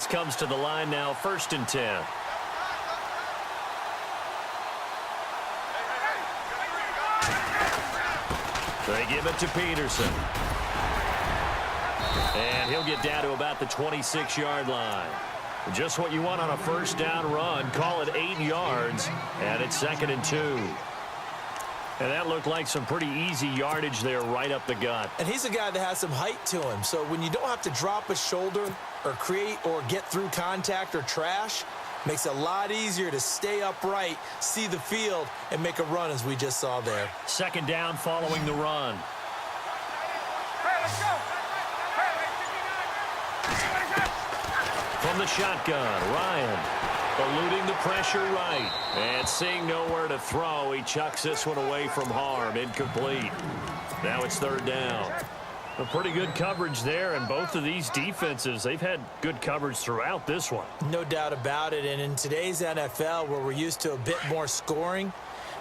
comes to the line now, 1st and 10. They give it to Peterson. And he'll get down to about the 26-yard line. Just what you want on a first down run. Call it 8 yards, and it's 2nd and 2. And that looked like some pretty easy yardage there right up the gut. And he's a guy that has some height to him. So when you don't have to drop a shoulder or create or get through contact or trash, makes it a lot easier to stay upright, see the field, and make a run as we just saw there. 2nd down following the run. From the shotgun, Ryan eluding the pressure right. And seeing nowhere to throw, he chucks this one away from harm. Incomplete. Now it's 3rd down. A pretty good coverage there, and both of these defenses, they've had good coverage throughout this one. No doubt about it, and in today's NFL, where we're used to a bit more scoring,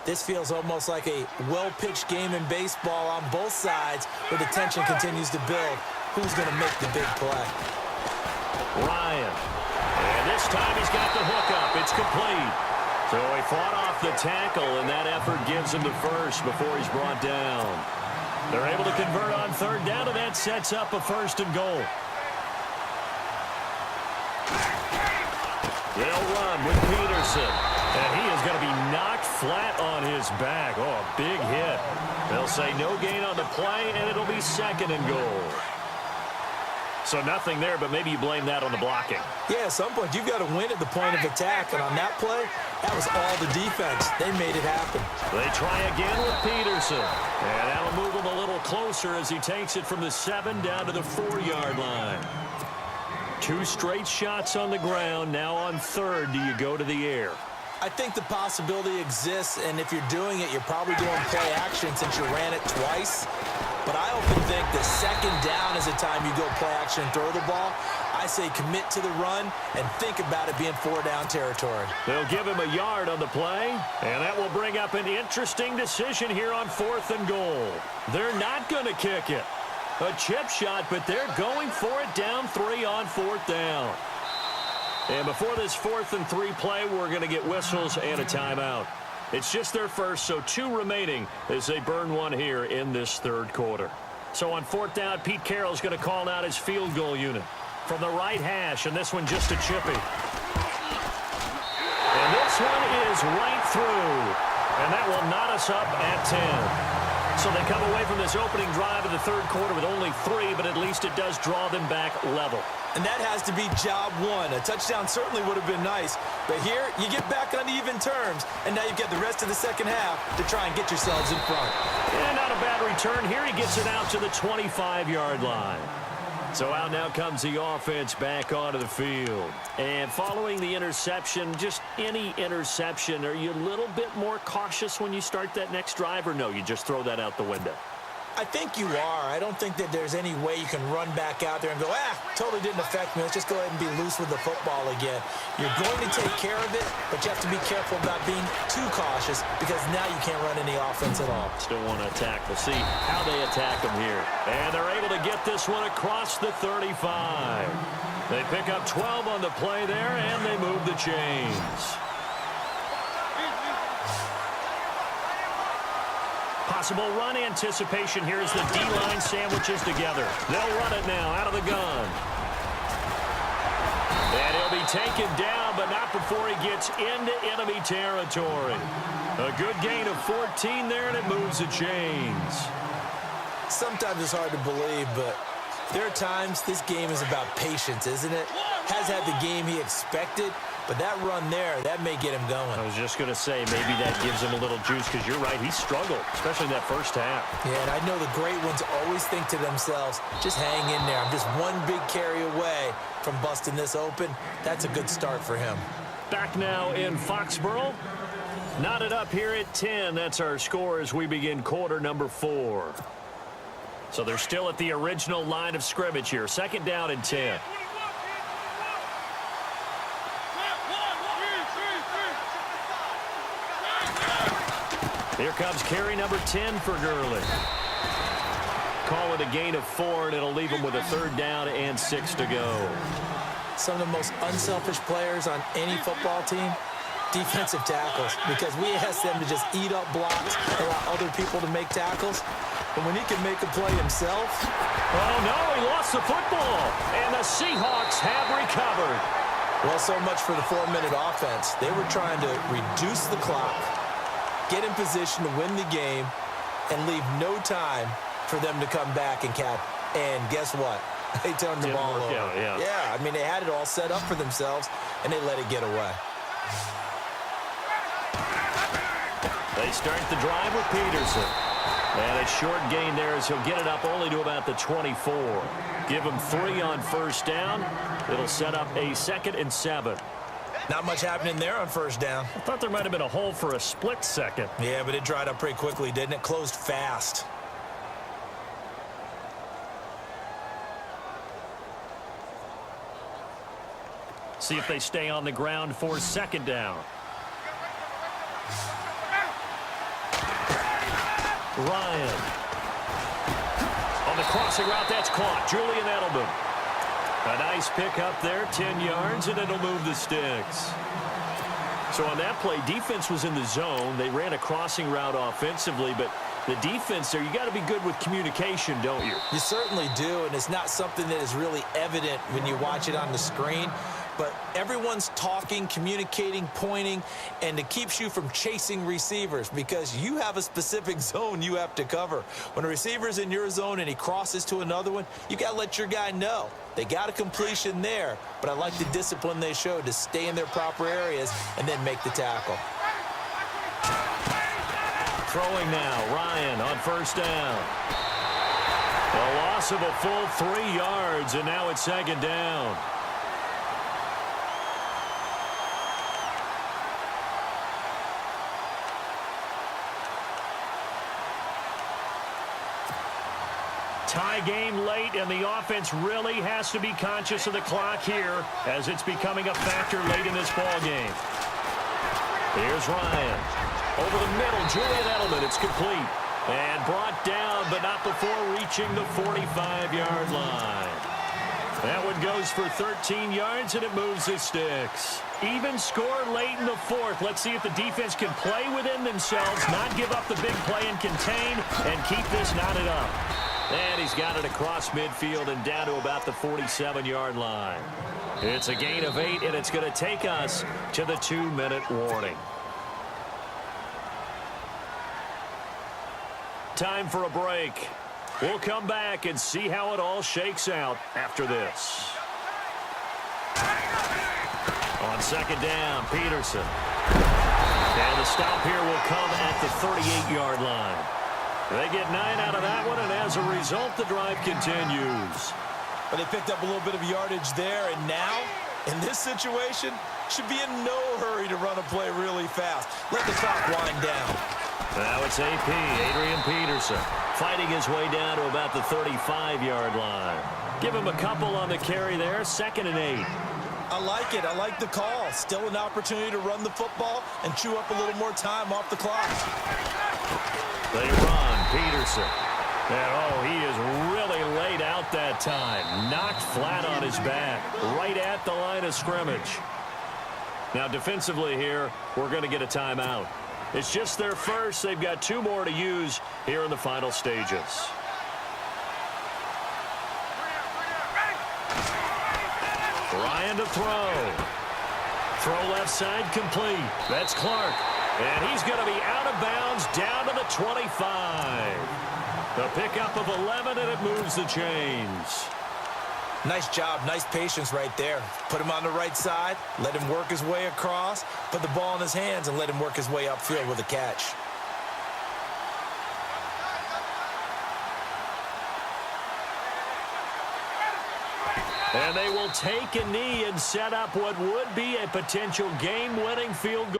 this feels almost like a well-pitched game in baseball on both sides, where the tension continues to build. Who's going to make the big play? Ryan. And this time he's got the hook up. It's complete. So he fought off the tackle, and that effort gives him the first before he's brought down. They're able to convert on 3rd down, and that sets up a 1st and goal. They'll run with Peterson. And he is going to be knocked flat on his back. Oh, a big hit. They'll say no gain on the play, and it'll be 2nd and goal. So nothing there, but maybe you blame that on the blocking. Yeah, at some point, you've got to win at the point of attack. And on that play, that was all the defense. They made it happen. They try again with Peterson. And that'll move him a little closer as he takes it from the 7 down to the 4-yard line. 2 straight shots on the ground. Now on 3rd, do you go to the air? I think the possibility exists, and if you're doing it, you're probably doing play action since you ran it twice. But I often think the 2nd down is the time you go play action and throw the ball. I say commit to the run and think about it being 4-down territory. They'll give him a yard on the play, and that will bring up an interesting decision here on 4th and goal. They're not going to kick it. A chip shot, but they're going for it down 3 on 4th down. And before this 4th and 3 play, we're going to get whistles and a timeout. It's just their first, so 2 remaining as they burn one here in this 3rd quarter. So on 4th down, Pete Carroll's going to call out his field goal unit from the right hash, and this one just a chippy. And this one is right through, and that will knot us up at 10. So they come away from this opening drive of the 3rd quarter with only 3, but at least it does draw them back level. And that has to be job 1. A touchdown certainly would have been nice, but here you get back on even terms, and now you get the rest of the 2nd half to try and get yourselves in front. And not a bad return here. He gets it out to the 25-yard line. So out now comes the offense back onto the field. And following the interception, just any interception, are you a little bit more cautious when you start that next drive, or no, you just throw that out the window? I think you are. I don't think that there's any way you can run back out there and go, totally didn't affect me. Let's just go ahead and be loose with the football again. You're going to take care of it, but you have to be careful about being too cautious because now you can't run any offense at all. Still want to attack. We'll see how they attack them here. And they're able to get this one across the 35. They pick up 12 on the play there, and they move the chains. Possible run anticipation here as the D-line sandwiches together. They'll run it now out of the gun. And he'll be taken down, but not before he gets into enemy territory. A good gain of 14 there, and it moves the chains. Sometimes it's hard to believe, but there are times this game is about patience, isn't it? Has had the game he expected, but that run there, that may get him going. I was just going to say, maybe that gives him a little juice, because you're right, he struggled, especially in that first half. Yeah, and I know the great ones always think to themselves, just hang in there. I'm just one big carry away from busting this open. That's a good start for him. Back now in Foxborough. Knotted up here at 10. That's our score as we begin quarter number 4. So they're still at the original line of scrimmage here. 2nd down and 10. Here comes carry number 10 for Gurley. Call it a gain of 4, and it'll leave him with a 3rd down and 6 to go. some of the most unselfish players on any football team? Defensive tackles, because we ask them to just eat up blocks, allow other people to make tackles. But when he can make a play himself... Oh, no, he lost the football. And the Seahawks have recovered. Well, so much for the 4-minute offense. They were trying to reduce the clock, get in position to win the game, and leave no time for them to come back and catch. And guess what? They turned the ball over. Yeah, I mean, they had it all set up for themselves, and they let it get away. They start the drive with Peterson. And a short gain there as he'll get it up only to about the 24. Give him 3 on first down. It'll set up a 2nd and 7. Not much happening there on first down. I thought there might have been a hole for a split second. Yeah, but it dried up pretty quickly, didn't it? Closed fast. See if they stay on the ground for 2nd down. Ryan. On the crossing route, that's caught. Julian Edelman. A nice pick up there, 10 yards, and it'll move the sticks. So on that play, defense was in the zone. They ran a crossing route offensively, but the defense there, you got to be good with communication, don't you? You certainly do, and it's not something that is really evident when you watch it on the screen. But everyone's talking, communicating, pointing, and it keeps you from chasing receivers because you have a specific zone you have to cover. When a receiver's in your zone and he crosses to another one, you got to let your guy know. They got a completion there, but I like the discipline they showed to stay in their proper areas and then make the tackle. Throwing now, Ryan on first down. A loss of a full 3 yards, and now it's 2nd down. Tie game late, and the offense really has to be conscious of the clock here as it's becoming a factor late in this ball game. Here's Ryan. Over the middle, Julian Edelman. It's complete. And brought down, but not before reaching the 45-yard line. That one goes for 13 yards, and it moves the sticks. Even score late in the 4th. Let's see if the defense can play within themselves, not give up the big play and contain, and keep this knotted up. And he's got it across midfield and down to about the 47-yard line. It's a gain of 8, and it's going to take us to the 2-minute warning. Time for a break. We'll come back and see how it all shakes out after this. On 2nd down, Peterson. And the stop here will come at the 38-yard line. They get 9 out of that one, and as a result, the drive continues. But they picked up a little bit of yardage there, and now, in this situation, should be in no hurry to run a play really fast. Let the clock wind down. Now it's AP, Adrian Peterson, fighting his way down to about the 35-yard line. Give him a couple on the carry there, 2nd and 8. I like it. I like the call. Still an opportunity to run the football and chew up a little more time off the clock. They run, Peterson. And, oh, he is really laid out that time. Knocked flat on his back, right at the line of scrimmage. Now, defensively here, we're going to get a timeout. It's just their first. They've got 2 more to use here in the final stages. Ryan to throw. Throw left side complete. That's Clark. And he's going to be out of bounds down to the 25. The pickup of 11, and it moves the chains. Nice job. Nice patience right there. Put him on the right side. Let him work his way across. Put the ball in his hands and let him work his way upfield with a catch. And they will take a knee and set up what would be a potential game-winning field goal.